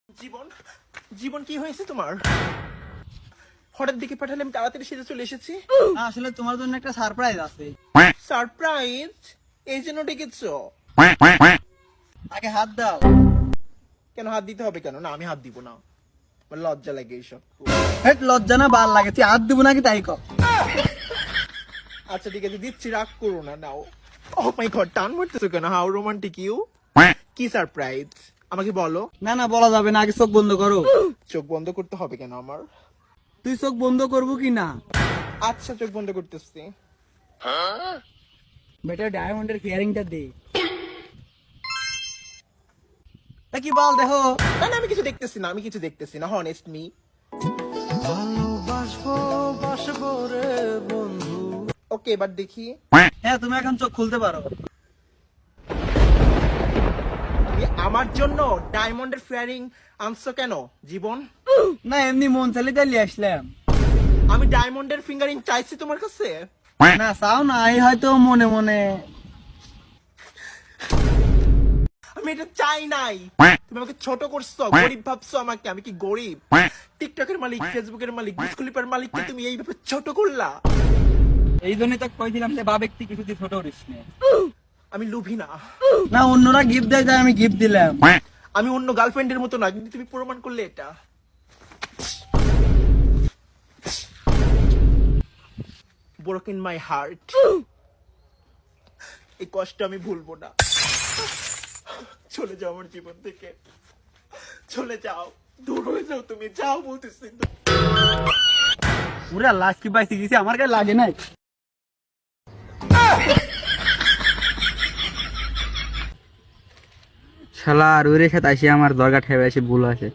জীবন জীবন কি হয়েছে তোমার? হঠাৎ দিকে পাঠালে আমি তাড়াতাড়ি সেজে চলে এসেছি। আসলে তোমার জন্য একটা সারপ্রাইজ আছে। সারপ্রাইজ? এই জন্য ডেকেছো? আগে হাত দাও। কেন হাত দিতে হবে কেন? না আমি হাত দিব না, আমার লজ্জা লাগে এইসব। হেট, লজ্জা না বার লাগে? তুই হাত দিব নাকি তাই কর। আচ্ছা ঠিক আছে দিচ্ছি, রাগ করো না, নাও। ও মাই গড, টান মারতেছো কেন? How romantic you. কি সারপ্রাইজ আমাকে বলো। না না, বলা যাবে না, আগে চোখ বন্ধ করো। চোখ বন্ধ করতে হবে কেন আমার? তুই চোখ বন্ধ করবো কি না? আচ্ছা চোখ বন্ধ করতেছি। বেটা ডায়মন্ডের ফিয়ারিংটা দে। তা কি বল দেখো। না না আমি কিছু দেখতেছি না, আমি কিছু দেখতেছি না, হনেস্ট মি। ওকে এবার দেখি। হ্যাঁ, তুমি এখন চোখ খুলতে পারো। তুমি আমার জন্য ডায়মন্ডের ফেয়ারিং আনছো কেন জীবন? না, এমনি মন চাইলে চালিয়ে আসলাম। আমি ডায়মন্ডের ফিঙ্গারিং চাইছি তোমার কাছে? না চাও না, এই হয়তো মনে মনে। আমি এটা চাই নাই। তুমি আমাকে ছোট করছো, গরিব ভাবছো আমাকে। আমি কি গরিব? টিকটকের মালিক, ফেসবুকের মালিক, বিস্কুলিপার মালিককে তুমি এইভাবে ছোট করলা। এই জন্যই তো কইছিলাম যে বা ব্যক্তি কিছু ছোট করিস না। আমি লোভী না। না, অন্যরা গিফট দেয় তাই আমি গিফট দিলাম। আমি অন্য গার্লফ্রেন্ডের মতো না, কিন্তু তুমি প্রমাণ করলে এটা। Broken my heart. এই কষ্ট আমি ভুলবো না। চলে যাও আমার জীবন থেকে, চলে যাও, দূর হয়ে যাও, তুমি যাও বলতেছি। পুরা লাশ কি পাইছি গেছি, আমার গায়ে লাগে নাই। শালা আর ওর সাথে আসি আমার দরগা ঠেবে আসি ভুল আছে।